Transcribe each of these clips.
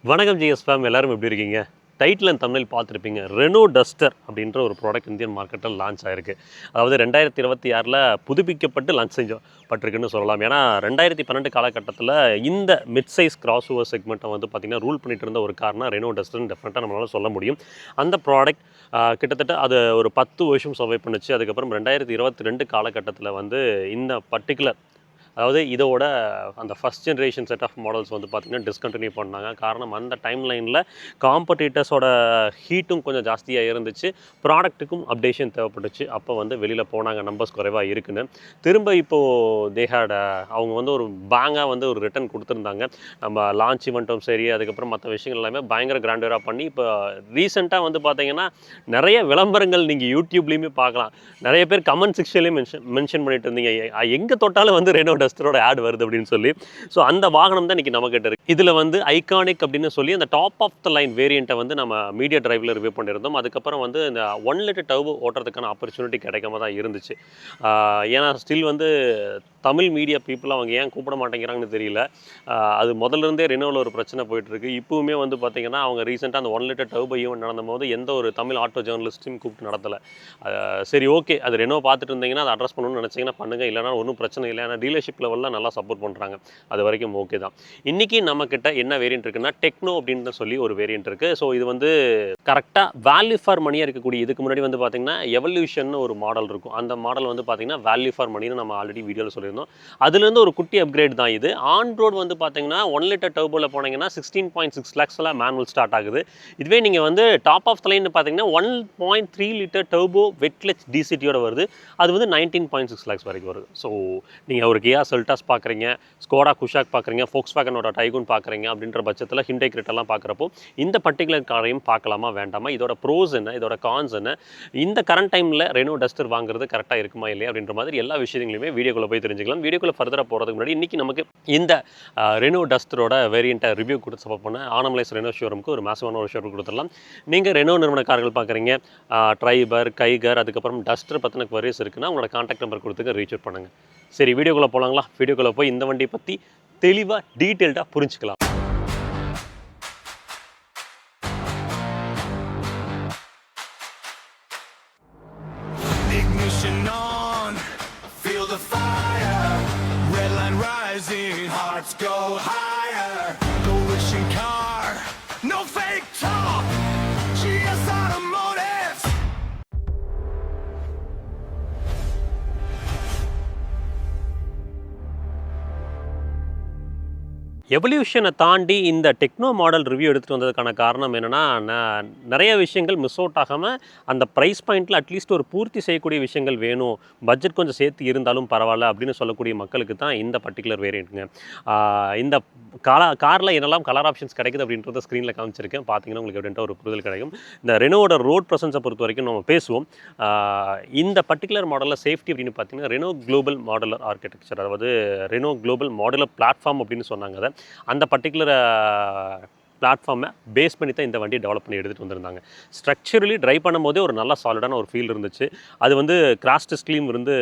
வணக்கம் GS fame, எல்லாரும் எப்படி இருக்கீங்க? டைட்டில் அண்ட் தமிழில் பார்த்துருப்பீங்க. ரெனோ டஸ்டர் அப்படின்ற ஒரு ப்ராடக்ட் இந்தியன் மார்க்கெட்டில் லான்ச் ஆயிருக்கு. அதாவது 2026 புதுப்பிக்கப்பட்டு லான்ச் பட்டிருக்குன்னு சொல்லலாம். ஏன்னா 2012 காலகட்டத்தில் இந்த மிட் சைஸ் கிராஸ் ஓவர் செக்மெண்ட்டை வந்து பார்த்திங்கன்னா ரூல் பண்ணிட்டு இருந்த ஒரு காரணம் ரெனோ டஸ்டர்னு டெஃபினட்டாக நம்மளால் சொல்ல முடியும். அந்த ப்ராடக்ட் கிட்டத்தட்ட அது ஒரு 10 வருஷம் சர்வை பண்ணுச்சு. அதுக்கப்புறம் 2022 காலகட்டத்தில் வந்து இந்த பர்டிகுலர் அதாவது இதோட அந்த first generation set of models வந்து பார்த்திங்கன்னா டிஸ்கண்டினியூ பண்ணாங்க. காரணம் அந்த டைம் லைனில் காம்படிட்டர்ஸோட ஹீட்டும் கொஞ்சம் ஜாஸ்தியாக இருந்துச்சு, ப்ராடக்ட்டுக்கும் அப்டேஷன் தேவைப்பட்டுச்சு. அப்போ வந்து வெளியில் போனாங்க நம்பர்ஸ் குறைவாக இருக்குன்னு. திரும்ப இப்போது தேஹாட அவங்க வந்து ஒரு பேங்காக வந்து ஒரு ரிட்டர்ன் கொடுத்துருந்தாங்க. நம்ம லான்ச் இவெண்ட்டும் சரி, அதுக்கப்புறம் மற்ற விஷயங்கள் எல்லாமே பயங்கர கிராண்டராக பண்ணி இப்போ ரீசெண்டாக வந்து பார்த்திங்கன்னா நிறைய விளம்பரங்கள் நீங்கள் யூடியூப்லேயுமே பார்க்கலாம். நிறைய பேர் கமெண்ட் செக்ஷன்லேயும் மென்ஷன் பண்ணிட்டு இருந்தீங்க, எங்கே தொட்டாலும் வந்து ரெனோ டஸ்டரோட ஆட் வருது அப்படின்னு சொல்லி. ஸோ அந்த வாகனம் தான் இன்றைக்கி நம்மகிட்ட இருக்குது. இதில் வந்து ஐகானிக் அப்படின்னு சொல்லி அந்த டாப் ஆஃப் த லைன் வேரியண்ட்டை வந்து நம்ம மீடியா டிரைவில் ரிவ்யூ பண்ணியிருந்தோம். அதுக்கப்புறம் வந்து இந்த 1 லிட்டர் டர்போ ஓட்டுறதுக்கான ஆப்பர்ச்சுனிட்டி கிடைக்காம தான் இருந்துச்சு. ஏன்னா ஸ்டில் வந்து தமிழ் மீடியா பீப்புள் அவங்க ஏன் கூப்பிட மாட்டேங்கிறாங்கன்னு தெரியல. அது முதல்லேருந்தே ரெனோவில் ஒரு பிரச்சனை போயிட்டுருக்கு. இப்போவுமே வந்து பார்த்திங்கன்னா அவங்க ரீசெண்டாக அந்த 1 லிட்டர் டர்போ ஈவெண்ட் நடந்தபோது எந்த ஒரு தமிழ் ஆட்டோ ஜேர்னலிஸ்ட்டையும் கூப்பிட்டு நடத்தலை. சரி, ஓகே, அது ரெனோ பார்த்துட்டு இருந்தீங்கன்னா அதை அட்ரஸ் பண்ணணும்னு நினச்சிங்கன்னா பண்ணுங்கள், இல்லைனா ஒன்றும் பிரச்சனை இல்லை. ஏன்னா டீலர்ஷிப் லெவலில் நல்லா சப்போர்ட் பண்ணுறாங்க, அது வரைக்கும் ஓகே தான். இன்றைக்கி நம்மக்கிட்ட என்ன வேரியன்ட் இருக்குன்னா டெக்னோ அப்படின்னு சொல்லி ஒரு வேரியன்ட் இருக்குது. ஸோ இது வந்து கரெக்டாக வேல்யூ ஃபார் மணியாக இருக்கக்கூடிய, இதுக்கு முன்னாடி வந்து பார்த்திங்கன்னா எவல்யூஷன் ஒரு மாடல் இருக்கும். அந்த மாடல் வந்து பார்த்திங்கன்னா வேல்யூ ஃபார் மணின்னு நம்ம ஆல்ரெடி வீடியோவில் சொல்லியிருந்தோம். அதுலேருந்து ஒரு குட்டி அப்கிரேட் தான் இது. ஆன் ரோடு வந்து பார்த்திங்கன்னா 1 லிட்டர் டர்போவில் போனீங்கன்னா 16.6 lakhsல மேனுவல் ஸ்டார்ட் ஆகுது. இதுவே நீங்கள் வந்து டாப் ஆஃப் த லைன் பார்த்தீங்கன்னா 1.3 லிட்டர் டர்போ வெட்லெச் டிசிடியோட வருது. அது வந்து 19.6 lakhs வரைக்கும் வருது. ஸோ நீங்கள் ஒரு கியா செல்டாஸ் பார்க்குறீங்க, ஸ்கோடா குஷாக் பார்க்குறீங்க, ஃபோக்ஸ்வேகனோட டைகூன் பார்க்குறீங்க அப்படின்ற பட்சத்தில் ஹிண்டை கிரெட்டெல்லாம் பார்க்குறப்போ இந்த பர்டிகுலர் காரையும் பார்க்கலாமா வேண்டாமா, இதோட ப்ரோஸ் என்ன, இதோட கான்ஸ் என்ன, இந்த கரண்ட் டைமில் ரெனோ டஸ்டர் வாங்குறது கரெக்டாக இருக்குமா இல்லையா அப்படின்ற மாதிரி எல்லா விஷயங்களையுமே வீடியோக்குள்ளே போய் தெரிஞ்சுக்கலாம். வீடியோக்குள்ளே ஃபர்தராக போகிறதுக்கு முன்னாடி இன்றைக்கி நமக்கு இந்த ரெனோ டஸ்டரோட வேரியண்ட்டை ரிவ்யூ கொடுத்து சப்போர்ட் பண்ண ஆனமலைஸ் ரெனோ ஷோரூமுக்கு ஒரு மாசிவான ஒரு ஷோரூம் கொடுத்துடலாம். நீங்கள் ரெனோ நிறுவன கார்கள் பார்க்குறீங்க, ட்ரைபர், கைகர், அதுக்கப்புறம் டஸ்டர் பற்றின குவரிஸ் இருக்குன்னா உங்களோட கான்டாக்ட் நம்பர் கொடுத்துக்க ரீச் அவுட் பண்ணுங்கள். சரி, வீடியோக்குள்ளே போகலாங்களா? வீடியோக்குள்ளே போய் இந்த வண்டியை பற்றி தெளிவாக டீட்டெயில்டாக புரிஞ்சுக்கலாம். Ignition on, feel the fire, red line rising, hearts go higher, go wishing car, no fake talk, GS Automotive. எவல்யூஷனை தாண்டி இந்த டெக்னோ மாடல் ரிவ்யூ எடுத்துகிட்டு வந்ததுக்கான காரணம் என்னென்னா, நிறைய விஷயங்கள் மிஸ் அவுட் ஆகாமல் அந்த ப்ரைஸ் பாயிண்ட்டில் அட்லீஸ்ட் ஒரு பூர்த்தி செய்யக்கூடிய விஷயங்கள் வேணும், பட்ஜெட் கொஞ்சம் சேர்த்து இருந்தாலும் பரவாயில்ல அப்படின்னு சொல்லக்கூடிய மக்களுக்கு தான் இந்த பர்டிகுலர் வேரியண்ட்டுங்க. இந்த காரில் என்னெல்லாம் கலர் ஆப்ஷன்ஸ் கிடைக்குது அப்படின்றத ஸ்க்ரீனில் காமிச்சிருக்கேன். பார்த்தீங்கன்னா உங்களுக்கு எப்படின்ட்டு ஒரு புரிதல் கிடைக்கும். இந்த ரெனோவோட ரோட் ப்ரெசன்ஸை பொறுத்த வரைக்கும் நம்ம பேசுவோம். இந்த பர்டிகுலர் மாடலில் சேஃப்டி அப்படின்னு பார்த்தீங்கன்னா ரெனோ குளோபல் மாடுலர் ஆர்கிடெக்சர், அதாவது ரெனோ குளோபல் மாடுலர் பிளாட்ஃபார்ம் அப்படின்னு சொன்னாங்க. அதை அந்த பர்டிகுலர் பிளாட்ஃபார்மை பேஸ் பண்ணி தான் இந்த வண்டியை டெவலப் பண்ணி எடுத்துகிட்டு வந்திருந்தாங்க. ஸ்ட்ரக்சரலி ட்ரைவ் பண்ணும்போதே ஒரு நல்ல சாலிடான ஒரு ஃபீல் இருந்துச்சு. அது வந்து கிராஷ் டெஸ்ட்லேயும் இருந்து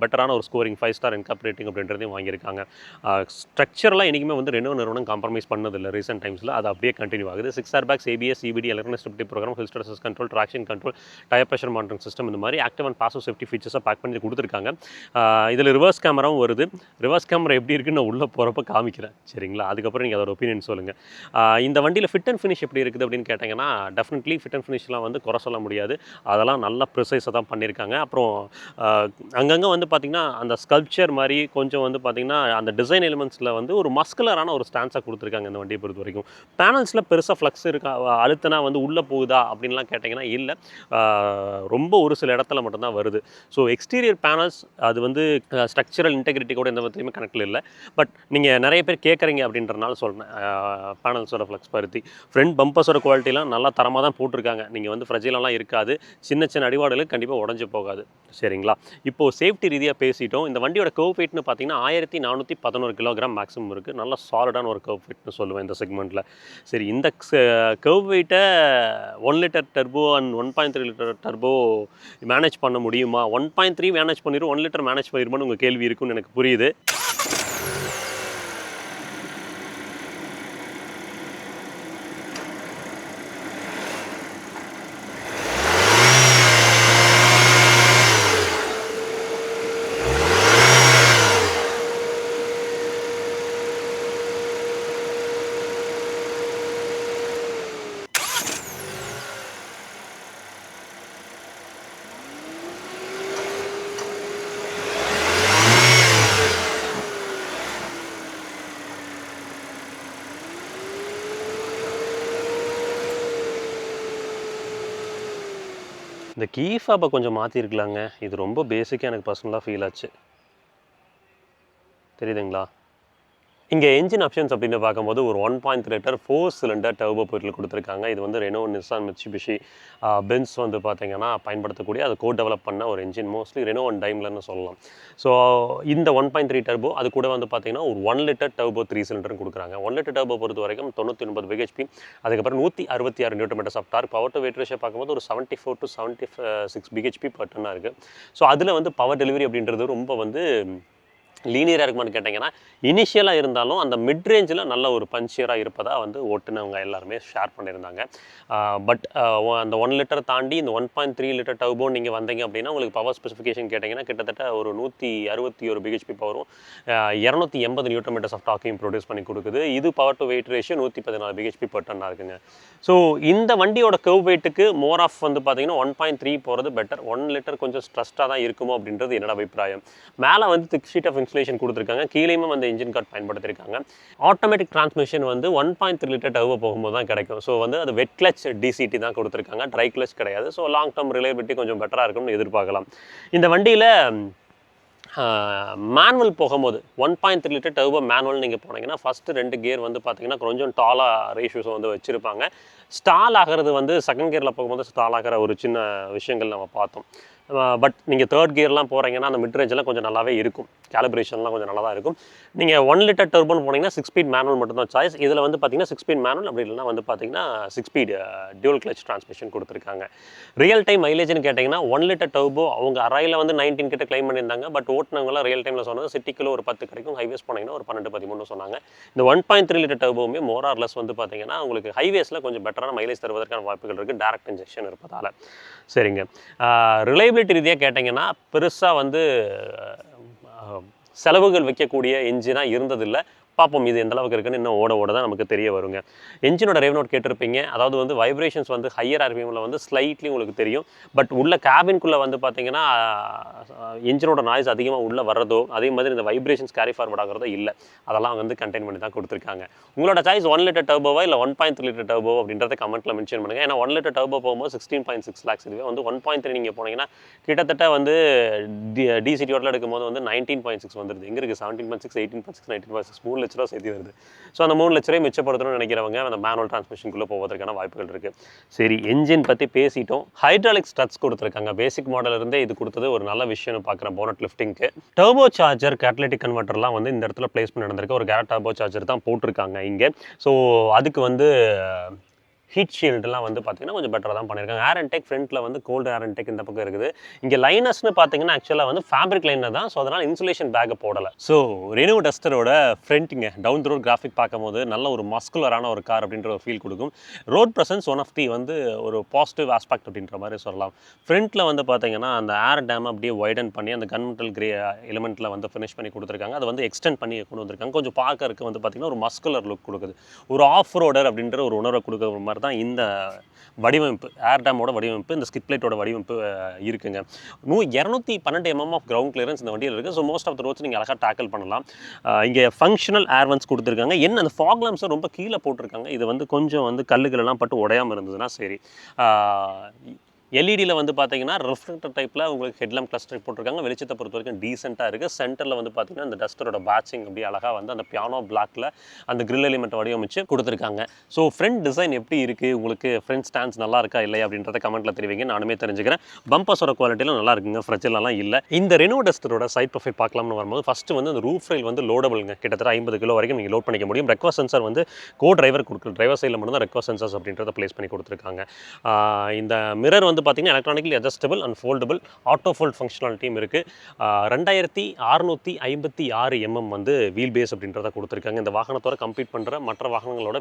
பெட்டரான ஒரு ஸ்கோரிங் 5 ஸ்டார் என்காப் ரேட்டிங் அப்படின்றதையும் வாங்கியிருக்காங்க. ஸ்ட்ரக்சரெலாம் என்றைக்குமே வந்து ரெனோ நிறுவனம் காம்ப்ரமைஸ் பண்ணதில்லை ரீசெண்ட் டைம்ஸில். அது அப்படியே கண்டினியூ ஆகுது. 6 airbags, ABS, CBD, electronic stability program, hill status control, traction control, tyre pressure monitoring system, இந்த மாதிரி ஆக்டிவ் அண்ட் பாசிவ் சேஃப்டி ஃபீச்சர்ஸை பேக் பண்ணி கொடுத்துருக்காங்க. இதில் ரிவர்ஸ் கேமராவும் வருது. ரிவர்ஸ் கேமரா எப்படி இருக்குன்னு நான் உள்ளே போகிறப்ப காமிக்கிறேன், சரிங்களா? அதுக்கப்புறம் நீங்கள் அதோட ஒப்பீனியன் சொல்லுங்கள். இந்த வண்டியில் ஃபிட் அண்ட் ஃபினிஷ் எப்படி இருக்குது அப்படின்னு கேட்டிங்கன்னா, டெஃபினெட்லி ஃபிட் அண்ட் ஃபினிஷ்லாம் வந்து குறை சொல்ல முடியாது. அதெல்லாம் நல்லா ப்ரிசைஸாக தான் பண்ணியிருக்காங்க. அப்புறம் அங்கங்கே வந்து பார்த்திங்கன்னா அந்த ஸ்கல்ப்சர் மாதிரி கொஞ்சம் வந்து பார்த்திங்கன்னா அந்த டிசைன் எலிமெண்ட்ஸில் வந்து ஒரு மஸ்குலரான ஒரு ஸ்டான்ஸாக கொடுத்துருக்காங்க இந்த வண்டியை பொறுத்த வரைக்கும். பேனல்ஸில் பெருசாக ஃப்ளக்ஸ் இருக்கா, அழுத்தினா வந்து உள்ளே போகுதா அப்படின்லாம் கேட்டிங்கன்னா இல்லை, ரொம்ப ஒரு சில இடத்துல மட்டும்தான் வருது. ஸோ எக்ஸ்டீரியர் பேனல்ஸ் அது வந்து ஸ்ட்ரக்சரல் இன்டெகிரிட்டி கூட எந்த விதத்துலையுமே கணக்கில் இல்லை. பட் நீங்கள் நிறைய பேர் கேட்குறீங்க அப்படின்றனால சொல்கிறேன், பேனல்ஸோட ஃப்ளக்ஸ் பருத்தி ஃப்ரண்ட் பம்பர்ஸோட குவாலிட்டிலாம் நல்லா தரமாக தான் போட்டிருக்காங்க. நீங்கள் வந்து ஃப்ரெஜைலெலாம் இருக்காது, சின்ன சின்ன அடிவாடுகளுக்கு கண்டிப்பாக உடஞ்சி போகாது, சரிங்களா? இப்போது சேஃப்டி ரீதியாக பேசிட்டோம். இந்த வண்டியோட கர்வ் வெயிட்னு பார்த்தீங்கன்னா 1411 கிலோகிராம் மேக்ஸிமம் இருக்குது. நல்லா சாலிடான ஒரு கர்வ் வெயிட்னு சொல்லுவேன் இந்த செக்மெண்ட்டில். சரி, இந்த கர்வ் வெயிட்டை 1 litre turbo and 1.3 litre turbo manage பண்ண முடியுமா? 1.3 மேனேஜ் பண்ணிடும், 1 லிட்டர் மேனேஜ் பண்ணிடுமான்னு உங்கள் கேள்வி இருக்குன்னு எனக்கு புரியுது. இந்த கீ ஃபாப்பை கொஞ்சம் மாற்றிருக்கலாங்க. இது ரொம்ப பேசிக்காக எனக்கு பர்சனலாக ஃபீல் ஆச்சு. தெரியுதுங்களா? இங்கே என்ஜின் ஆப்ஷன்ஸ் அப்படின்னு பார்க்கும்போது ஒரு 1.3 லிட்டர் 4 சிலிண்டர் டர்போ பொருள் கொடுத்துருக்காங்க. இது வந்து ரெனோ, நிசான், மிட்சுபிஷி, பென்ஸ் வந்து பார்த்தீங்கன்னா பயன்படுத்தக்கூடிய அது கோ டெவலப் பண்ண ஒரு என்ஜின். மோஸ்ட்லி ரெனோ அண்ட் டைம்லர்னு சொல்லலாம். ஸோ இந்த 1.3 டர்போ அது கூட வந்து பார்த்தீங்கன்னா ஒரு 1 லிட்டர் டர்போ 3 சிலிண்டர்னு கொடுக்குறாங்க. 1 லிட்டர் டர்போ பொறுத்த வரைக்கும் 99 பிஹெச்பி, அதுக்கப்புறம் 166 newton metres of torque. Power to weight ratio பார்க்கும்போது ஒரு 74 to 76 பிஹெச்பி பர் டன்னாக இருக்குது. ஸோ அதில் வந்து பவர் டெலிவரி அப்படின்றது ரொம்ப வந்து லீனியராக இருக்குமான்னு கேட்டிங்கன்னா இனிஷியலாக இருந்தாலும் அந்த மிட் ரேஞ்சில் நல்ல ஒரு பஞ்சியராக இருப்பதாக வந்து ஓட்டுனவங்க எல்லாருமே ஷேர் பண்ணியிருந்தாங்க. பட் அந்த 1 லிட்டர் தாண்டி இந்த 1.3 லிட்டர் டர்போ நீங்கள் வந்தீங்க அப்படின்னா உங்களுக்கு பவர் ஸ்பெசிஃபிகேஷன் கேட்டிங்கன்னா கிட்டத்தட்ட ஒரு 161 பிஹெச்பி பவரும் 280 நியூட்டன் மீட்டர்ஸ் ஆஃப் டாக்கையும் ப்ரொடியூஸ் பண்ணி கொடுக்குது. இது power to weight ratio 114 BHP per டன்னாக இருக்குங்க. ஸோ இந்த வண்டியோட கர்வ் வெயிட்டுக்கு மோர் ஆஃப் வந்து பார்த்தீங்கன்னா 1.3 போகிறது பெட்டர். 1 லிட்டர் கொஞ்சம் ஸ்ட்ரெஸ்டாக தான் இருக்குமோ அப்படின்றது என்னோட அபிப்பிராயம். மேலே வந்து திக் ஷீட் ஆஃப் இன்சுலேஷன் கொடுத்துருக்காங்க, கீழேயுமே வந்து இன்ஜின் கார்ட் பயன்படுத்தியிருக்காங்க. ஆட்டோமேட்டிக் டிரான்ஸ்மிஷன் வந்து 1.3 லிட்டர் டர்போ போகும்போது தான் கிடைக்கும். ஸோ வந்து அது வெட் கிளச் டிசிடி தான் கொடுத்துருக்காங்க, ட்ரை கிளச் கிடையாது. ஸோ லாங் டேர்ம் ரிலையபிலிட்டி கொஞ்சம் பெட்டராக இருக்கும்னு எதிர்பார்க்கலாம். இந்த வண்டியில் மேனுவல் போகும்போது 1.3 லிட்டர் டர்போ மேனுவல் நீங்கள் போனீங்கன்னா ஃபஸ்ட்டு 2 கியர் வந்து பார்த்தீங்கன்னா கொஞ்சம் டாலாக ரேஷியோஸை வந்து வச்சுருப்பாங்க. ஸ்டால் ஆகிறது வந்து செகண்ட் கியரில் போகும்போது ஸ்டால் ஆகிற ஒரு சின்ன விஷயங்கள் நம்ம பார்த்தோம். பட் நீங்கள் தேர்ட் கியர்லாம் போகிறீங்கன்னா அந்த மிட் ரேஞ்செல்லாம் கொஞ்சம் நல்லாவே இருக்கும், கேலிப்ரேஷன்லாம் கொஞ்சம் நல்லா தான் இருக்கும். நீங்கள் 1 லிட்டர் டர்போன்னு போனீங்கன்னா 6 ஸ்பீட் மேனுவல் மட்டும்தான் சாய்ஸ். இதில் வந்து பார்த்தீங்கன்னா 6 ஸ்பீட் மேனுவல், அப்படி இல்லைனா வந்து பார்த்தீங்கன்னா 6 ஸ்பீட் டியூல் கிளச் டிரான்ஸ்மிஷன் கொடுத்துருக்காங்க. ரியல் டைம் மைலேஜ்னு கேட்டிங்கன்னா 1 லிட்டர் டர்போ அவங்க அரையில் வந்து 19 கிட்ட கிளைம் பண்ணியிருந்தாங்க. பட் ஓட்டினவங்களாம் ரியல் டைமில் சொன்னது சிட்டிக்குள்ள ஒரு 10 கிடைக்கும், ஹைவேஸ் போனீங்கன்னா ஒரு 12-13 சொன்னாங்க. இந்த 1.3 லிட்டர் டர்போவுமே மோர் ஆர் லெஸ் வந்து பார்த்தீங்கன்னா உங்களுக்கு ஹைவேஸில் கொஞ்சம் பெட்டரான மைலேஜ் தருவதற்கான வாய்ப்புகள் இருக்குது, டைரக்ட் இன்ஜெக்ஷன் இருப்பதால். சரிங்க, ரிலையபிலிட்டி ரீதியாக கேட்டிங்கன்னா பெருசாக வந்து செலவுகள் வைக்கக்கூடிய என்ஜினாக இருந்ததில்லை. பார்ப்போம் இது எந்த அளவுக்கு இருக்குன்னு இன்னும் ஓட தான் நமக்கு தெரிய வருங்க. என்ஜினோட ரேவ் நோட் கேட்டிருப்பீங்க. அதாவது வந்து வைப்ரேஷன்ஸ் வந்து ஹையர் ஆர்பிஎம்மில் வந்து ஸ்லைட்லி உங்களுக்கு தெரியும். பட் உள்ள கேபின்குள்ளே வந்து பார்த்தீங்கன்னா என்ஜினோட நாய்ஸ் அதிகமாக உள்ளே வர்றதோ அதே மாதிரி இந்த வைப்ரேஷன்ஸ் கேரி ஃபார்வர்ட் ஆகிறதோ இல்லை. அதெல்லாம் வந்து கண்டெயின் பண்ணி தான் கொடுத்துருக்காங்க. உங்களோட சாய்ஸ் 1 லிட்டர் டர்போவா இல்லை 1.3 லிட்டர் டர்போ அப்படின்றத கமெண்ட்டில் மென்ஷன் பண்ணுங்கள். ஏன்னா 1 லிட்டர் டர்போ போகும்போது 16.6 lakhs, இதுவே வந்து 1.3 நீங்கள் போனீங்கன்னா கிட்டத்தட்ட வந்து டிசிடியோட எடுக்கும்போது வந்து 19.6 வந்துடுது. எங்கே இருக்குது 17.6, 18.6, 19.6, 3 லட்ச ரூபா சேர்த்து வருது. ஸோ அந்த 3 லட்ச ரூபாய் மிச்சப்படுத்தணும்னு நினைக்கிறவங்க அந்த மேனுவல் டிரான்ஸ்மிஷனுக்குள்ளே போவதற்கான வாய்ப்புகள் இருக்குது. சரி, என்ஜின் பற்றி பேசிட்டோம். ஹைட்ராலிக் ஸ்ட்ரட்ஸ் கொடுத்துருக்காங்க. பேசிக் மாடல் இருந்தே இது கொடுத்தது ஒரு நல்ல விஷயம்னு பார்க்குறேன் போனட் லிஃப்டிங்க்கு. டர்போ சார்ஜர், கேட்டலிட்டிக் கன்வெர்ட்டர்லாம் வந்து இந்த இடத்துல பிளேஸ் பண்ணி நடந்திருக்கு. ஒரு கேரட் டர்போ சார்ஜர் தான் போட்டிருக்காங்க இங்கே. ஸோ அதுக்கு வந்து ஹீட் ஷீல்டுலாம் வந்து பார்த்தீங்கன்னா கொஞ்சம் பெட்டராக தான் பண்ணியிருக்காங்க. ஏர் இன்டேக் ஃப்ரண்ட்டில் வந்து கோல்டு ஏர் இன்டேக் இந்த பக்கம் இருக்குது. இங்கே லைனஸ்னு பார்த்தீங்கன்னா ஆக்சுவலாக வந்து ஃபேப்ரிக் லைனர் தான். ஸோ அதனால் இன்சுலேஷன் பேக்கை போடலை. ஸோ ரெனோ டஸ்டரோட ஃப்ரண்ட்டுங்க டவுன் த ரோட் கிராஃபிக் பார்க்கும்போது நல்ல ஒரு மஸ்குலரான ஒரு கார் அப்படின்ற ஒரு ஃபீல் கொடுக்கும். Road presence one of the வந்து ஒரு பாசிட்டிவ் ஆஸ்பெக்ட் அப்படின்ற மாதிரி சொல்லலாம். ஃப்ரண்ட்டில் வந்து பார்த்தீங்கன்னா அந்த ஏர் டேம் அப்படியே வைடன் பண்ணி அந்த கன்மெண்டல் கிரே எலிமெண்ட்டில் வந்து ஃபினிஷ் பண்ணி கொடுத்துருக்காங்க. அதை வந்து எக்ஸ்டெண்ட் பண்ணி கொண்டு வந்திருக்காங்க. கொஞ்சம் பார்க்கறதுக்கு வந்து பார்த்தீங்கன்னா ஒரு மஸ்குலர் லுக் கொடுக்குது. ஒரு ஆஃப் ரோடர் அப்படின்ற ஒரு உணர்வை கொடுக்குற மாதிரி தான் இந்த வடிவமைப்பு, ஏர் டேமோட வடிவமைப்பு, இந்த ஸ்கிட் பிளேட்டோட வடிவமைப்பு இருக்குங்க. 212 mm ஆஃப் கிரவுண்ட் கிளியரன்ஸ் இந்த வண்டியில் இருக்குது. So most of the roads நீங்கள் அழகாக டேக்கிள் பண்ணலாம். இங்கே ஃபங்க்ஷனல் ஏர் வென்ட்ஸ் கொடுத்துருக்காங்க. என்ன அந்த ஃபாக் லாம்ப்ஸை ரொம்ப கீழே போட்டிருக்காங்க. இது வந்து கொஞ்சம் வந்து கல்லுகளெல்லாம் பட்டு உடையாமல் இருந்ததுன்னா சரி. எல்இடியில் வந்து பார்த்தீங்கன்னா ரிஃப்ளெக்டர் டைப்பில் உங்களுக்கு ஹெட்லாம்ப் கிளஸ்டர் போட்டிருக்காங்க. வெளிச்சத்தை பொறுத்த வரைக்கும் டீசெண்டாக இருக்குது. சென்டரில் வந்து பார்த்தீங்கன்னா இந்த டஸ்டரோட பேட்சிங் அப்படி அழகாக வந்து அந்த பியானோ பிளாக்ல அந்த கிரில் எலிமெண்ட் வடிவமைச்சு கொடுத்துருக்காங்க. ஸோ ஃப்ரண்ட் டிசைன் எப்படி இருக்குது, உங்களுக்கு ஃப்ரண்ட் ஸ்டாண்ட்ஸ் நல்லா இருக்கா இல்லையா அப்படின்றத கமெண்ட்டில் தெரிவிங்க, நானுமே தெரிஞ்சுக்கிறேன். பம்பர்ஸோட குவாலிட்டியில் நல்லா இருக்குங்க, ஃப்ரெஜ்ஜெல்லாம் இல்லை. இந்த ரெனோ டஸ்டரோட சைட் ப்ரொஃபைல் பார்க்கலாம்னு வரும்போது ஃபஸ்ட்டு வந்து அந்த ரூஃப் ரயில் வந்து லோடபிள்ங்க, கிட்டத்தட்ட 50 கிலோ வரைக்கும் நீங்கள் லோட் பண்ணிக்க முடியும். ரெக்வஸ்ட் சென்சார் வந்து டிரைவர் கொடுக்குற டிரைவர் சைடில் மட்டும் தான் ரெக்வஸ்ட் சென்சார்ஸ் அப்படின்றத ப்ளேஸ் பண்ணி கொடுத்துருக்காங்க. இந்த மிரர் வந்து பார்த்தீங்கன்னா electronically adjustable and foldable auto fold ஃபங்க்ஷனாலிட்டியும் இருக்குது. 2656 mm வந்து வீல் பேஸ் அப்படின்றத கொடுத்துருக்காங்க. இந்த வாகனத்தோட கம்பீட் பண்ணுற மற்ற வாகனங்களோட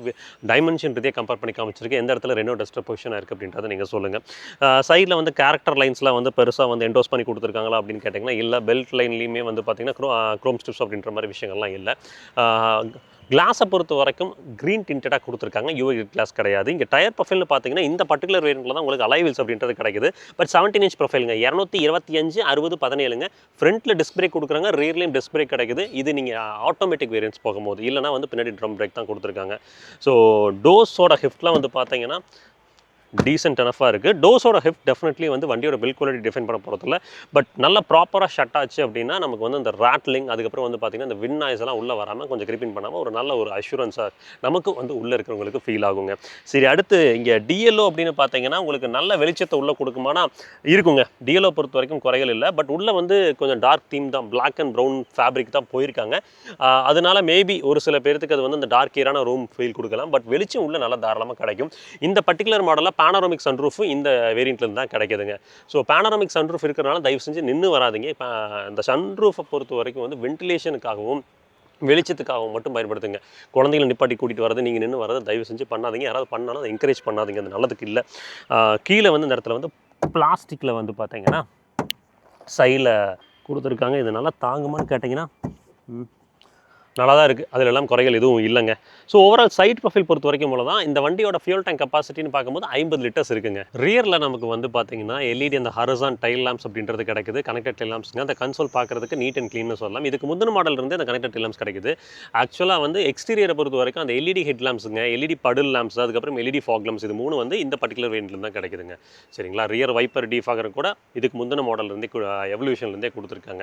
டைமென்ஷன் ரீதியாக கம்பேர் பண்ணி காமிச்சிருக்கு. எந்த இடத்துல ரெனோ டஸ்டர் பொசிஷனாக இருக்குது அப்படின்றத நீங்கள் சொல்லுங்கள். சைடில் வந்து கேரக்டர் லைன்ஸ்லாம் வந்து பெருசாக வந்து என்டோஸ் பண்ணி கொடுத்துருக்காங்களா அப்படின்னு கேட்டிங்கன்னா இல்லை. பெல்ட் லைன்லேயுமே வந்து பார்த்தீங்கன்னா க்ரோம் ஸ்ட்ரிப்ஸ் அப்படின்ற மாதிரி விஷயங்கள்லாம் இல்லை. கிளாஸை பொறுத்த வரைக்கும் க்ரீன் டிண்டடாக கொடுத்துருக்காங்க, யூவி கிளாஸ் கிடையாது. இங்கே டயர் ப்ரொஃபைல்னு பார்த்தீங்கன்னா இந்த பர்டிகுலர் வேரியண்ட்டில் தான் உங்களுக்கு அலாய் வீல்ஸ் அப்படின்றது கிடைக்குது. But 17 inch ப்ரொஃபைலுங்க, 225/60/17ங்க. ஃப்ரண்ட்டில் டிஸ்க் பிரேக் கொடுக்குறாங்க, ரியர்லேயும் டிஸ்க் பிரேக் கிடைக்குது. இது நீங்கள் ஆட்டோமேட்டிக் வேரியன்ட்ஸ் போகும்போது, இல்லைனா வந்து பின்னாடி ட்ரம் பிரேக் தான் கொடுத்துருக்காங்க. ஸோ டோர்ஸோட ஹிஃப்ட்லாம் வந்து பார்த்தீங்கன்னா டீசென்ட் எனஃபாக இருக்குது. டோஸோட ஹெஃப்ட் டெஃபினெட்லி வந்து வண்டியோட பில்ட் குவாலிட்டி டிஃபைன் பண்ண போகிறதில்ல. பட் நல்ல ப்ராப்பராக ஷட் ஆச்சு அப்படின்னா நமக்கு வந்து அந்த ராட்லிங், அதுக்கப்புறம் வந்து பார்த்திங்கன்னா இந்த வின் நாய்ஸ் எல்லாம் உள்ளே வராமல் கொஞ்சம் கிரிப்பிங் பண்ணாமல் ஒரு நல்ல ஒரு அஷூரன்ஸாக நமக்கு வந்து உள்ளே இருக்கிறவங்களுக்கு ஃபீல் ஆகுங்க. சரி, அடுத்து இங்கே டிஎல்ஓ அப்படின்னு பார்த்தீங்கன்னா உங்களுக்கு நல்ல வெளிச்சத்தை உள்ளே கொடுக்குமானா இருக்குங்க. டிஎல்ஓ பொறுத்த வரைக்கும் குறைகள் இல்லை. பட் உள்ளே வந்து கொஞ்சம் டார்க் தீம் தான், பிளாக் அண்ட் ப்ரௌன் ஃபேப்ரிக் தான் போயிருக்காங்க. அதனால மேபி ஒரு சில பேருக்கு அது வந்து அந்த டார்க்கியரான ரூம் ஃபீல் கொடுக்கலாம். பட் வெளிச்சம் உள்ளே நல்லா தாராளமாக கிடைக்கும். இந்த பர்டிகுலர் மாடலில் பேனோராமிக் சன்ரூஃப் இந்த வேரியண்ட்லேருந்து தான் கிடைக்குதுங்க. ஸோ பேனோராமிக் சன்ரூஃப் இருக்கிறனால தயவு செஞ்சு நின்று வராதிங்க. இப்போ இந்த சன்ரூஃபை பொறுத்த வரைக்கும் வந்து வென்டிலேஷனுக்காகவும் வெளிச்சத்துக்காகவும் மட்டும் பயன்படுத்துங்க. குழந்தைங்களை நிப்பாட்டி கூட்டிகிட்டு வரது, நீங்கள் நின்று வரது தயவு செஞ்சு பண்ணாதீங்க. யாராவது பண்ணாலும் அதை என்கரேஜ் பண்ணாதீங்க, அது நல்லதுக்கு இல்லை. கீழே வந்து இந்த இடத்துல வந்து பிளாஸ்டிக்கில் வந்து பார்த்தீங்கன்னா சைடில் கொடுத்துருக்காங்க. இது நல்லா தாங்குமான்னு கேட்டிங்கன்னா நல்லா தான் இருக்குது. அதில் எல்லாம் குறைகள் எதுவும் இல்லைங்க. ஸோ ஓவரால் சைட் ப்ரொஃபைல் பொறுத்த வரைக்கும் போல தான் இந்த வண்டியோட ஃபியூல் டேங்க் கெப்பாசிட்டின்னு பார்க்கும்போது 50 லிட்டர்ஸ் இருக்குங்க. ரியரில் நமக்கு வந்து பார்த்தீங்கன்னா எல்இடி அந்த ஹாரிசான் டைல் லேம்ப்ஸ் அப்படின்றது கிடைக்குது. கனெக்டட் டைல் லேம்ப்ஸுங்க. அந்த கன்சோல் பார்க்குறதுக்கு நீட் அண்ட் க்ளீன்னு சொல்லலாம். இதுக்கு முந்தின மாடல் இருந்து அந்த கனெக்டட் டைல் லேம்ப்ஸ் கிடைக்குது. ஆக்சுவலாக வந்து எக்ஸ்டீரியரை பொறுத்த வரைக்கும் அந்த எல்இடி ஹெட் லேம்ப்ஸுங்க, எல்இடி படில் லேம்ப்ஸ், அதுக்கப்புறம் எல்இடி ஃபாக் லேம்ப்ஸ், இது 3 வந்து இந்த பர்டிகுலர் வேரியண்ட்ல தான் கிடைக்குதுங்க. சரிங்களா? ரியர் வைப்பர் டீஃபாகர் கூட இதுக்கு முந்தின மாடல் இருந்தே எவல்யூஷன்லேருந்தே கொடுத்துருக்காங்க.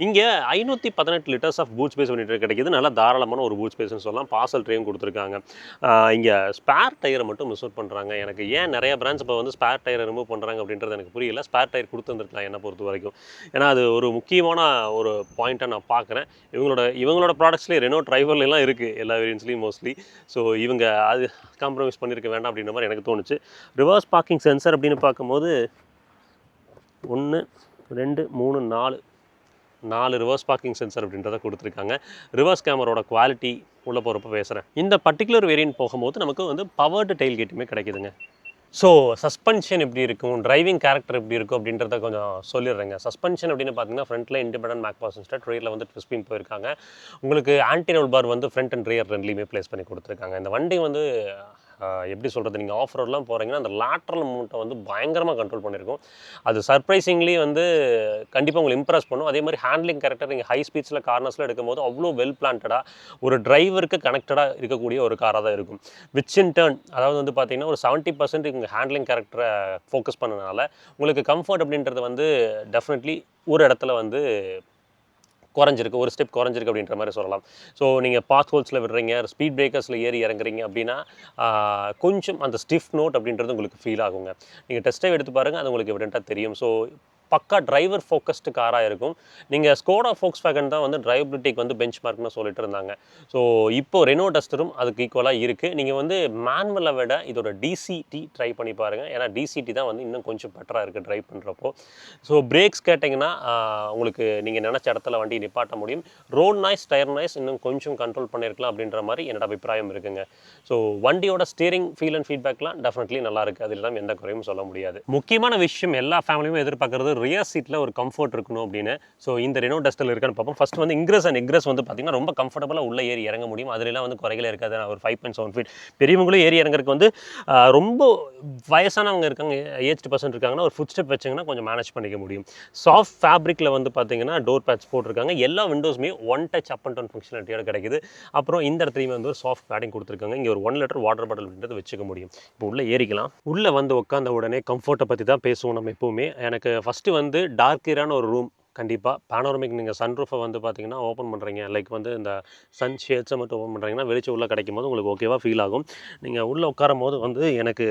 இங்கே 518 லிட்டர்ஸ் ஆஃப் பூட் ஸ்பேஸ் பண்ணிட்டு கிடைக்குது. நல்லா தாராளமான ஒரு பூட் ஸ்பேஸ்னு சொல்லலாம். பார்சல் ட்ரேயும் கொடுத்துருக்காங்க. இங்கே ஸ்பேர் டயரை மட்டும் மிஸ் அவுட் பண்ணுறாங்க. எனக்கு ஏன் நிறைய பிராண்ட்ஸ் இப்போ வந்து ஸ்பேர் டயரை ரிமூவ் பண்ணுறாங்க அப்படின்றது எனக்கு புரியல. ஸ்பேர் டயர் கொடுத்துருந்துருக்கலாம் என்னை பொறுத்த வரைக்கும். ஏன்னா அது ஒரு முக்கியமான ஒரு பாயிண்ட்டாக நான் பார்க்குறேன். இவங்களோட ப்ராடக்ட்ஸ்லேயே ரெனோ ட்ரைவர்லாம் இருக்குது, எல்லா வேரியன்ட்ஸ்லேயும் மோஸ்ட்லி. ஸோ இவங்க அது காம்ப்ரமைஸ் பண்ணியிருக்க வேண்டாம் அப்படின்ற மாதிரி எனக்கு தோணுச்சு. ரிவர்ஸ் பார்க்கிங் சென்சர் அப்படின்னு பார்க்கும்போது 1 2 3 4 ரிவர்ஸ் பார்க்கிங் சென்சர் அப்படின்றத கொடுத்துருக்காங்க. ரிவர்ஸ் கேமரோட குவாலிட்டி உள்ளே போகிறப்ப பேசுகிறேன். இந்த பர்டிகுலர் வேரியன்ட் போகும்போது நமக்கு வந்து பவர்டு டெயில் கேட்டுமே கிடைக்குதுங்க. ஸோ சஸ்பென்ஷன் எப்படி இருக்கும், டிரைவிங் கேரக்டர் எப்படி இருக்கும் அப்படின்றத கொஞ்சம் சொல்லிடுறேங்க. சஸ்பென்ஷன் அப்படின்னு பார்த்தீங்கன்னா ஃப்ரண்ட்டில் இண்டிபெண்டன்ட் மேக் பாஸ் ஸ்டார்ட், ரியரில் வந்து ட்விஸ்பின் போயிருக்காங்க. உங்களுக்கு ஆன்டி ரோல் பார் வந்து ஃப்ரண்ட் அண்ட் ரியர் ரெண்டுலேயுமே ப்ளேஸ் பண்ணி கொடுத்துருக்காங்க. இந்த வண்டி வந்து எப்படி சொல்கிறது, நீங்கள் ஆஃப் ரோட்லாம் போகிறீங்கன்னா அந்த லேட்ரல் மூமெண்ட்டை வந்து பயங்கரமாக கண்ட்ரோல் பண்ணியிருக்கும். அது சர்ப்ரைசிங்லி வந்து கண்டிப்பாக உங்களை இம்ப்ரெஸ் பண்ணும். அதே மாதிரி ஹேண்ட்லிங் கேரக்டர் நீங்கள் ஹை ஸ்பீட்ஸில் கார்னர்ஸில் எடுக்கும்போது அவ்வளோ வெல் பிளான்டாக ஒரு டிரைவருக்கு கனெக்டடாக இருக்கக்கூடிய ஒரு காராக தான் இருக்கும். விச் இன் டர்ன் அதாவது வந்து பார்த்தீங்கன்னா ஒரு 70% உங்கள் ஹேண்ட்லிங் கேரக்டரை ஃபோக்கஸ் பண்ணனால உங்களுக்கு கம்ஃபர்ட் அப்படின்றது வந்து டெஃபினெட்லி ஒரு இடத்துல வந்து குறைஞ்சிருக்கு, ஒரு ஸ்டெப் குறைஞ்சிருக்கு அப்படின்ற மாதிரி சொல்லலாம். ஸோ நீங்கள் பாத் ஹோல்ஸில் விடுறீங்க, ஸ்பீட் பிரேக்கர்ஸில் ஏறி இறங்குறீங்க அப்படின்னா கொஞ்சம் அந்த ஸ்டிஃப் நோட் அப்படின்றது உங்களுக்கு ஃபீல் ஆகுங்க. நீங்கள் டெஸ்ட் ட்ரைவ் எடுத்து பாருங்கள், அது உங்களுக்கு எவிடெண்ட்டாக தெரியும். ஸோ பக்கா டிரைவர் ஃபோக்கஸ்டு காராக இருக்கும். நீங்கள் ஸ்கோடா ஃபோக்ஸ்வேகன் தான் வந்து டிரைவபிலிட்டிக்கு வந்து பெஞ்ச் மார்க்னு சொல்லிட்டு இருந்தாங்க. ஸோ இப்போ ரெனோ டஸ்டரும் அதுக்கு ஈக்குவலாக இருக்குது. நீங்கள் வந்து மேனுவலை விட இதோட டிசிடி ட்ரை பண்ணி பாருங்கள். ஏன்னா டிசிடி தான் வந்து இன்னும் கொஞ்சம் பெட்டராக இருக்குது ட்ரைவ் பண்ணுறப்போ. ஸோ பிரேக்ஸ் கேட்டிங்கன்னா உங்களுக்கு நீங்கள் நினச்ச இடத்துல வண்டி நிப்பாட்ட முடியும். ரோட் நாய்ஸ், டயர் நாய்ஸ் இன்னும் கொஞ்சம் கண்ட்ரோல் பண்ணியிருக்கலாம் அப்படின்ற மாதிரி என்னோட அபிப்பிராயம் இருக்குங்க. ஸோ வண்டியோட ஸ்டீரிங் ஃபீல் அண்ட் ஃபீட்பேக்லாம் டெஃபினெட்லி நல்லா இருக்குது. அதில் எந்த குறையும் சொல்ல முடியாது. முக்கியமான விஷயம் எல்லா ஃபேமிலியுமே எதிர்பார்க்குறது ரியர் சீட்டில் ஒரு கம்ஃபர்ட் இருக்கணும் அப்படின்னு. ஸோ இந்த ரெனோ டஸ்டர் இருக்கான்னு பார்ப்போம். ஃபர்ஸ்ட் வந்து இன்க்ரஸ் அண்ட் எக்ரஸ் வந்து பார்த்தீங்கன்னா ரொம்ப கம்ஃபர்டபுளாக உள்ள ஏறி இறங்க முடியும். அதிலலாம் வந்து குறைகளே இருக்காது. ஒரு 5.7 ஃபீட் பெரியவங்களும் ஏறி இறங்குறதுக்கு வந்து ரொம்ப வயசானவங்க இருக்காங்க, ஏஜ்டு பர்சன் இருக்காங்கன்னா ஒரு ஃபுட் ஸ்டெப் வச்சிங்கன்னா கொஞ்சம் மேனேஜ் பண்ணிக்க முடியும். சாஃப்ட் ஃபேப்ரிக்கில் வந்து பார்த்தீங்கன்னா டோர் பேட்ச் போட்டிருக்காங்க. எல்லா விண்டோஸுமே one touch up and down ஃபங்க்ஷனாலிட்டியோட கிடைக்குது. அப்புறம் இந்த இடத்துலையுமே வந்து ஒரு சாஃப்ட் பேடிங் கொடுத்துருக்காங்க. இங்கே ஒரு 1 லிட்டர் வாட்டர் பாட்டில் அப்படின்றது வச்சுக்க முடியும். இப்போ உள்ளே ஏறிக்கலாம். உள்ளே வந்து உட்காந்த உடனே கம்ஃபர்ட்டை பற்றி தான் பேசுவோம் நம்ம எப்போவுமே. எனக்கு ஃபஸ்ட்டு வந்து டார்க்கியரான ஒரு ரூம் கண்டிப்பாக. பேனோரமிக் நீங்கள் சன்ரூஃபை வந்து பார்த்தீங்கன்னா ஓப்பன் பண்ணுறீங்க, லைக் வந்து இந்த சன் ஷேட்ஸை மட்டும் ஓப்பன் பண்ணுறீங்கன்னா வெளிச்சம் உள்ளே கிடைக்கும் போது உங்களுக்கு ஓகேவா ஃபீல் ஆகும். நீங்கள் உள்ளே உட்காரும் போது வந்து எனக்கு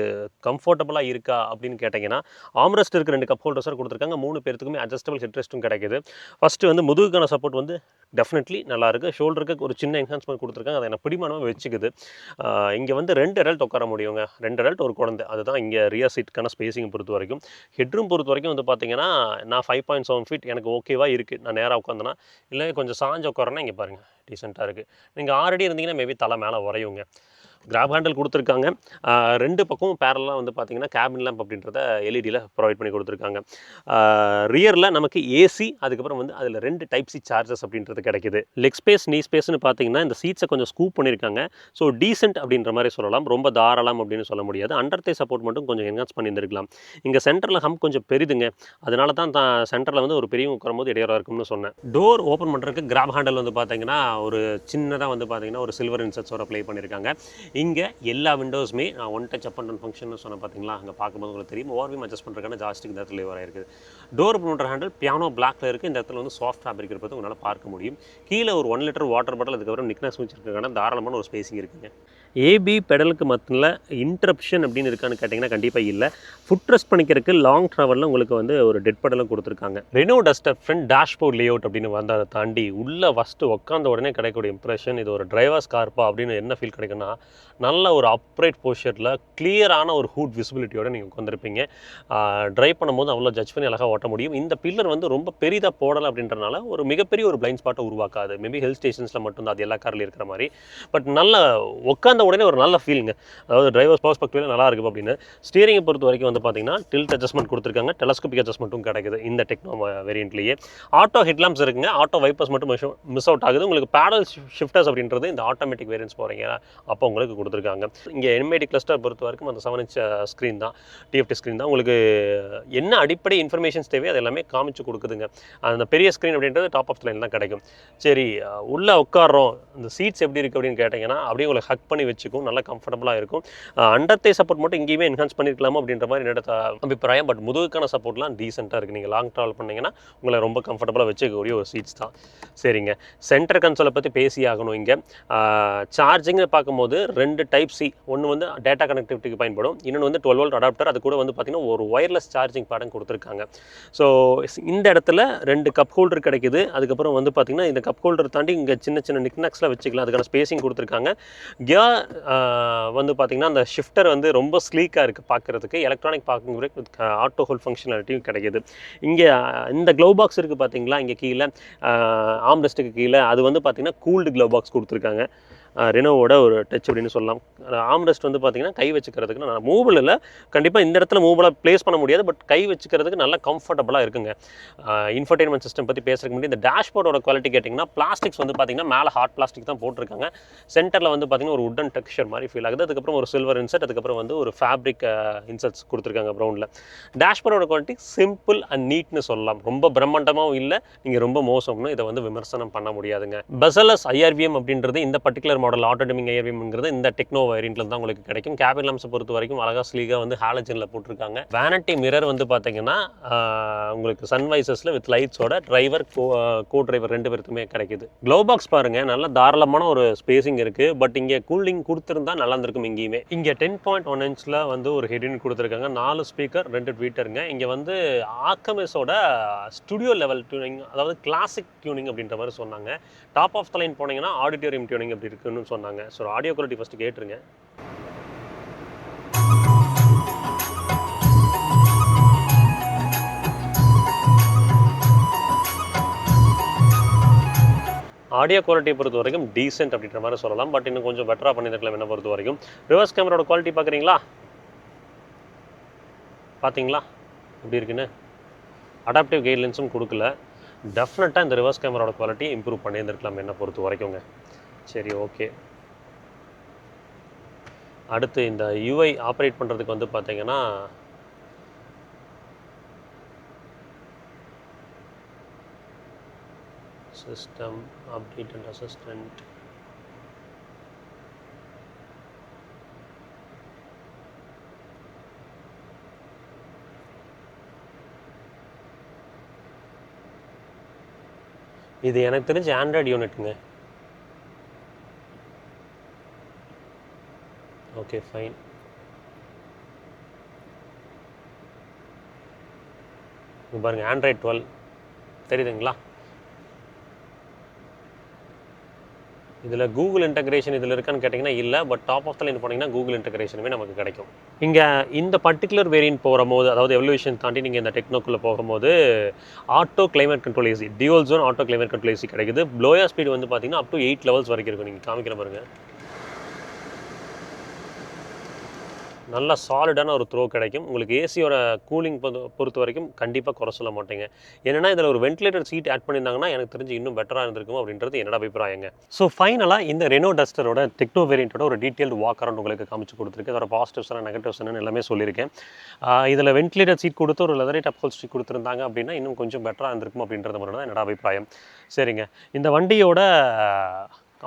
கம்ஃபர்டபுளாக இருக்கா அப்படின்னு கேட்டிங்கன்னா ஆம்ரெஸ்ட் இருக்குது, 2 கப் ஹோல்டர்ஸாக கொடுத்துருக்காங்க. 3 பேருக்குமே அட்ஜஸ்டபிள் ஹெட் ரெஸ்ட்டும் கிடைக்குது. ஃபஸ்ட்டு வந்து முதுகுக்கான சப்போர்ட் வந்து டெஃபினெட்லி நல்லாயிருக்கு. ஷோல்டருக்கு ஒரு சின்ன என்ஹான்ஸ்மெண்ட் கொடுத்துருக்காங்க, அதை எனக்கு பிடிமானமாக வச்சுக்குது. இங்கே வந்து 2 அடல்ட் உட்கார முடியுங்க, 2 அடல்ட் ஒரு குழந்தை. அதுதான் இங்கே ரியர் சீட்டுக்கான ஸ்பேசிங் பொறுத்த வரைக்கும். ஹெட்ரூம் பொறுத்த வரைக்கும் வந்து பார்த்தீங்கன்னா நான் 5.7 ஃபீட் எனக்கு ஓகேவா இருக்குது. நான் நேராக உட்காந்தேன்னா, இல்லை கொஞ்சம் சாஞ்சு உட்காரன்னா இங்கே பாருங்கள் டீசெண்டாக இருக்குது. நீங்கள் ஆல்ரெடி இருந்தீங்கன்னா மேபி தலை மேலே உரையுங்க. கிராப் ஹேண்டில் கொடுத்துருக்காங்க. 2 பக்கமும் பேரலாக வந்து பார்த்தீங்கன்னா கேபின் லேம்ப் அப்படின்றத எல்இடியில் ப்ரொவைட் பண்ணி கொடுத்துருக்காங்க. ரியரில் நமக்கு ஏசி, அதுக்கப்புறம் வந்து அதில் 2 டைப் சி சார்ஜஸ் அப்படின்றது கிடைக்குது. லெக் ஸ்பேஸ், நீ ஸ்பேஸ்னு பார்த்தீங்கன்னா இந்த சீட்ஸை கொஞ்சம் ஸ்கூப் பண்ணியிருக்காங்க. ஸோ டீசென்ட் அப்படின்ற மாதிரி சொல்லலாம், ரொம்ப தாராளம் அப்படின்னு சொல்ல முடியாது. அண்டர் தே சப்போர்ட் மட்டும் கொஞ்சம் என்ஹான்ஸ் பண்ணியிருந்திருக்கலாம். இங்கே சென்டரில் ஹம் கொஞ்சம் பெரிதுங்க, அதனால தான் சென்டரில் வந்து ஒரு பெரியவங்க உட்காரும்போது இடையூறாக இருக்கும்னு சொன்னேன். டோர் ஓப்பன் பண்ணுறதுக்கு கிராப் ஹேண்டில் வந்து பார்த்தீங்கன்னா ஒரு சின்னதாக வந்து பார்த்தீங்கன்னா ஒரு சில்வர் இன்செட்ஸோட ப்ளே பண்ணியிருக்காங்க. இங்கே எல்லா விண்டோஸுமே நான் one touch up and function சொன்ன பார்த்தீங்களா, அங்கே பார்க்கும்போது உங்களுக்கு தெரியும் ஓவர்வியூம் அட்ஜஸ்ட் பண்ணுறதுக்கான ஜாஸ்டிக் இந்த இடத்துல வர இருக்குது. டோர் பண்ணுற ஹேண்டில் பியானோ பிளாக்ல இருக்குது. இந்த இடத்துல வந்து சாஃப்ட் ஃபேப்ரிக் இருப்பது உங்களால் பார்க்க முடியும். கீழே ஒரு 1 லிட்டர் வாட்டர் பாட்டில், அதுக்கப்புறம் நிக்னஸ் வச்சிருக்காங்க, தாராளமான ஒரு ஸ்பேசிங் இருக்குங்க. ஏபி பெடலுக்கு மத்தியில் இன்டரப்ஷன் அப்படின்னு இருக்கான்னு கேட்டிங்கன்னா கண்டிப்பாக இல்லை. ஃபுட் ரெஸ்ட் பண்ணிக்கிறதுக்கு லாங் ட்ராவலில் உங்களுக்கு வந்து ஒரு டெட் பெடலும் கொடுத்துருக்காங்க. Reno duster front dashboard layout அப்படின்னு வந்து அதை தாண்டி உள்ளே ஃபஸ்ட்டு உட்காந்த உடனே கிடைக்கக்கூடிய இம்ப்ரெஷன், இது ஒரு டிரைவர்ஸ் கார்ப்பா அப்படின்னு என்ன ஃபீல் கிடைக்குன்னா, நல்ல ஒரு அப்ரைட் போஸ்டரில் கிளியரான ஒரு ஹூட் விசிபிலிட்டியோட நீங்கள் உட்காந்துருப்பீங்க. ட்ரைவ் பண்ணும்போது அவ்வளோ ஜட்ஜ் பண்ணி அழகாக ஓட்ட முடியும். இந்த பில்லர் வந்து ரொம்ப பெரிதாக போடலை அப்படின்றனால ஒரு மிகப்பெரிய ஒரு பிளைண்ட் ஸ்பாட்டை உருவாக்காது. மேபி ஹில் ஸ்டேஷன்ஸில் மட்டும்தான் அது எல்லா கார்லையும் இருக்கிற மாதிரி. பட் நல்ல உட்காந்த உடனே ஒரு நல்ல ஃபீலிங்க, அதாவது டிரைவர்ஸ் பர்ஸ்பெக்டிவ்ல நல்லா இருக்குது அப்படின்னு. ஸ்டீரிங்கை பொறுத்த வரைக்கும் வந்து பார்த்தீங்கன்னா டில்ட் அட்ஜஸ்ட்மெண்ட் கொடுத்துருக்காங்க, டெலஸ்கோபிக் அட்ஜஸ்ட்மெண்ட்டும் கிடைக்குது இந்த டெக்னோ வேரியண்ட்லேயே. ஆட்டோ ஹெட்லாம்ப்ஸ் இருக்குங்க, ஆட்டோ வைப்பர்ஸ் மட்டும் மிஸ் அவுட் ஆகுது. உங்களுக்கு பேடல் ஷிஃப்டர்ஸ் அப்படின்றது இந்த ஆட்டோமேட்டிக் வேரியன்ஸ் போகிறீங்க அப்போ உங்களுக்கு கொடுத்துருக்காங்க. இங்கே என்எம்ஐடி கிளஸ்டர் பொறுத்த வரைக்கும் அந்த 7 இன்ச் ஸ்க்ரீன் தான், டிஎஃப்டி ஸ்க்ரீன் தான். உங்களுக்கு என்ன அடிப்படை இன்ஃபர்மேஷன்ஸ் தேவையோ அது எல்லாமே காமிச்சு கொடுக்குதுங்க. அந்த பெரிய ஸ்க்ரீன் அப்படின்றது டாப் ஆஃப் த லைன் தான் கிடைக்கும். சரி, உள்ளே உட்காரோம், இந்த சீட்ஸ் எப்படி இருக்குது அப்படின்னு கேட்டிங்கன்னா அப்படியே உங்களை ஹக் பண்ணி வச்சுக்கும், நல்லா கம்ஃபர்டபுளாக இருக்கும். அண்டர் தே சப்போர்ட் மட்டும் இங்கேயுமே என்ஹான்ஸ் பண்ணியிருக்கலாமா அப்படின்ற மாதிரி என்னோட அபிப்பிராயம். பட் முதுகுக்கான சப்போர்ட்லாம் டீசெண்டாக இருக்குது. நீங்கள் லாங் ட்ராவல் பண்ணிங்கன்னா உங்களை ரொம்ப கம்ஃபர்டபுளாக வச்சுக்கக்கூடிய ஒரு சீட்ஸ் தான். சரிங்க, சென்டர் கன்சோலை பற்றி பேசி ஆகணும். இங்கே சார்ஜிங்னு பார்க்கும்போது 2 டைப் சி, ஒன்று வந்து டேட்டா கனெக்டிவிட்டிக்கு பயன்படும், இன்னொன்று வந்து 12 வோல்ட் அடாப்டர். அது கூட வந்து பார்த்திங்கன்னா ஒரு ஒயர்லெஸ் சார்ஜிங் பேடும் கொடுத்துருக்காங்க. ஸோ இந்த இடத்துல 2 கப் ஹோல்டர் கிடைக்குது. அதுக்கப்புறம் வந்து பார்த்திங்கன்னா இந்த கப் ஹோல்டர் தாண்டி இங்கே சின்ன சின்ன நிக்னாக்ஸில் வச்சுக்கலாம், அதுக்கான ஸ்பேசிங் கொடுத்துருக்காங்க. கியர் வந்து பார்த்திங்கன்னா அந்த ஷிஃப்டர் வந்து ரொம்ப ஸ்லீக்காக இருக்குது பார்க்குறதுக்கு. Electronic parking brake with auto hold ஃபங்க்ஷனாலிட்டியும் கிடைக்கிது. இங்கே இந்த க்ளவ் பாக்ஸ் இருக்குது பார்த்தீங்களா, இங்கே கீழே ஆம்ரெஸ்ட்டுக்கு கீழே அது வந்து பார்த்திங்கன்னா கூல்டு க்ளவ் பாக்ஸ் கொடுத்துருக்காங்க. ரெனோவோட ஒரு டச் அப்படின்னு சொல்லலாம். ஆம்ரெஸ்ட் வந்து பார்த்திங்கன்னா கை வச்சுக்கிறதுக்கு நான் மூவபிள் இல்லை, கண்டிப்பாக இந்த இடத்துல மூவபிளாக ப்ளேஸ் பண்ண முடியாது, பட் கை வச்சுக்கிறதுக்கு நல்லா கம்ஃபர்டபுளாக இருக்குங்க. இன்ஃபர்டெயின்மெண்ட் சிஸ்டம் பற்றி பேசுறதுக்கு முன்னாடி இந்த டேஷ்போர்டோட குவாலிட்டி கேட்டிங்கன்னா பிளாஸ்டிக்ஸ் வந்து பார்த்திங்கன்னா மேலே ஹார்ட் பிளாஸ்டிக் தான் போட்டிருக்காங்க. சென்டரில் வந்து பார்த்திங்கன்னா ஒரு வுட்டன் டெக்ஸ்சர் மாதிரி ஃபீல் ஆகுது. அதுக்கப்புறம் ஒரு சில்வர் இன்செட், அதுக்கப்புறம் வந்து ஒரு ஃபேப்ரிக் இன்செட்ஸ் கொடுத்துருக்காங்க ப்ரௌனில். டேஷ்போர்டோட குவாலிட்டி சிம்பிள் அண்ட் நீட்னு சொல்லலாம். ரொம்ப பிரம்மாண்டமாகவும் இல்லை, நீங்கள் ரொம்ப மோசம்னு இதை வந்து விமர்சனம் பண்ண முடியாதுங்க. பெசலஸ் ஐஆர்விஎம் அப்படின்றது இந்த பர்டிகுலர் மாடல் ஆட்டோடெமிங் ஐஆர்விஎம்ங்கிறது இந்த டெக்னோ வேரியண்ட்ல தான் உங்களுக்கு கிடைக்கும். கேபின் லாம்ப்ஸை பொறுத்த வரைக்கும் அழகாக ஸ்லீகாக வந்து ஹாலஜனில் போட்டிருக்காங்க. வேனிட்டி மிரர் வந்து பார்த்தீங்கன்னா உங்களுக்கு சன்வைசஸில் வித் லைட்ஸோட டிரைவர் கோ டிரைவர் 2 பேருக்குமே கிடைக்குது. க்ளவ் பாக்ஸ் பாருங்கள், நல்ல தாராளமான ஒரு ஸ்பேசிங் இருக்குது. பட் இங்கே கூலிங் கொடுத்துருந்தா நல்லா இருந்திருக்கும். இங்கேயுமே இங்கே 10.1 இன்ச்சில் வந்து ஒரு ஹெட்யூன் கொடுத்துருக்காங்க, 4 ஸ்பீக்கர் 2 ட்வீட்டருங்க. இங்கே வந்து ஆக்கமிஸோட ஸ்டுடியோ லெவல் டியூனிங், அதாவது கிளாசிக் டியூனிங் அப்படின்ற மாதிரி சொன்னாங்க. டாப் ஆஃப் த லைன் போனீங்கன்னா ஆடிட்டோரியம் டியூனிங் அப்படி இருக்குன்னு சொன்னாங்க. ஸோ ஆடியோ குவாலிட்டி ஃபஸ்ட்டு கேட்டுருங்க. ஆடியோ குவாலிட்டியை பொறுத்த வரைக்கும் டீசென்ட் அப்படின்ற மாதிரி சொல்லலாம். பட் இன்னும் கொஞ்சம் பெட்டராக பண்ணியிருக்கலாம் என்னை பொறுத்த வரைக்கும். ரிவர்ஸ் கேமராவோட குவாலிட்டி பார்க்குறீங்களா, பார்த்தீங்களா எப்படி இருக்குன்னு? அடாப்டிவ் கெயின் லென்ஸும் கொடுக்கல. டெஃபினட்டாக இந்த ரிவர்ஸ் கேமராவோட குவாலிட்டி இம்ப்ரூவ் பண்ணியிருந்திருக்கலாம் என்னை பொறுத்த வரைக்குங்க. சரி, ஓகே. அடுத்து இந்த யூஐ ஆப்ரேட் பண்ணுறதுக்கு வந்து பார்த்தீங்கன்னா சிஸ்டம் அப்டேட் அண்ட் அசிஸ்டன்ட், இது எனக்கு தெரிஞ்ச ஆண்ட்ராய்டு யூனிட்டுங்க. Okay, fine. பாருங்கள், ஆண்ட்ராய்டு 12 தெரியுதுங்களா? இதில் கூகுள் இன்டகிரேஷன் இதில் இருக்கான்னு கேட்டிங்கன்னா இல்லை. But top of the line போனீங்கன்னா கூகுள் இன்டகிரேஷனுமே நமக்கு கிடைக்கும். இங்கே இந்த பர்டிகுலர் வேரியன்ட் போகும்போது, அதாவது எவல்யூஷன் தாண்டி நீங்கள் இந்த டெக்னோக்குள்ளே போகும்போது auto climate control AC, dual zone auto climate control AC கிடைக்குது. ப்ளோயர் ஸ்பீடு வந்து பார்த்தீங்கன்னா அப் டு 8 லெவல்ஸ் வரைக்கும் இருக்கும். நீங்கள் காமிக்கிற பாருங்க, நல்ல சாலிடான ஒரு த்ரோ கிடைக்கும் உங்களுக்கு. ஏசியோட கூலிங் பொறுத்த வரைக்கும் கண்டிப்பாக குறை சொல்ல மாட்டேங்க. ஏன்னா இதில் ஒரு வென்டிலேட்டர் சீட் ஆட் பண்ணியிருந்தாங்கன்னா எனக்கு தெரிஞ்சு இன்னும் பெட்டராக இருந்திருக்கும் அப்படின்றது என்னோட அபிப்பிராயங்க. ஸோ ஃபைனலாக இந்த ரெனோ டஸ்டரோட டெக்னோ வேரியண்ட்டோட ஒரு டீட்டெயில் வாக் அரவுண்ட் உங்களுக்கு காமிச்சு கொடுத்துருக்கு. அதோட பாசிட்டிவ்ஸ் நெகட்டிவ்ஸ் எல்லாமே சொல்லியிருக்கேன். இதில் வென்டிலேட்டர் சீட் கொடுத்து ஒரு லெதரேட் அப்ஹோல்ஸ்ட்ரி கொடுத்துருந்தாங்க அப்படின்னா இன்னும் கொஞ்சம் பெட்டராக இருந்திருக்கும் அப்படின்றது மட்டும் தான் என்னோட அபிப்பிராயம். சரிங்க, இந்த வண்டியோட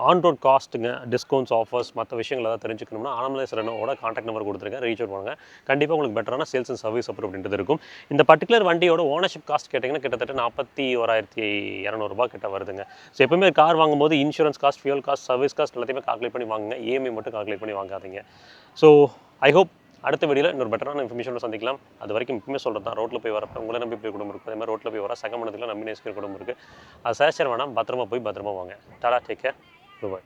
ஆன் ரோட் காஸ்ட்டுங்க, டிஸ்கவுண்ட்ஸ், ஆஃபர்ஸ், மற்ற விஷயங்கள் ஏதாவது தெரிஞ்சுக்கணும்னா ஆனமலைஸ் ரெனோவோட கான்டாக்ட் நம்பர் கொடுத்துருக்கேன், ரீச் அவுட் பண்ணுங்க. கண்டிப்பாக உங்களுக்கு பெட்டரான சேல்ஸ் அண்ட் சர்வீஸ் சப்போர்ட் அப்படின்றது இருக்கும். இந்த பர்டிகுலர் வண்டியோட ஓனர்ஷிப் காஸ்ட் கேட்டிங்கன்னா கிட்டத்தட்ட 41,200 கிட்ட வருதுங்க. ஸோ எப்பவுமே கார் வாங்கும்போது insurance cost, fuel cost, service cost எல்லாத்தையுமே கால்குலேட் பண்ணி வாங்குங்க. இஎம்ஐ மட்டும் கால்குலேட் பண்ணி வாங்காதீங்க. ஸோ ஐ ஹோப் அடுத்த வீடியோவில் இன்னொரு பெட்டரான இன்ஃபர்மேஷனோட சந்திக்கலாம். அது வரைக்கும் இப்பவுமே சொல்கிறது தான், ரோட்டில் போய் வரப்போ உங்களை நம்பி போய் குடும்பம் இருக்குது, அதே மாதிரி ரோட்டில் போய் வர சக மனதில் நம்பி நேசிக்கிற குடும்பம் இருக்குது. அது சேஷர் வேணாம், பத்திரமா போய் பத்திரமா வாங்க. டாடா, டேக் கேர், பாய்.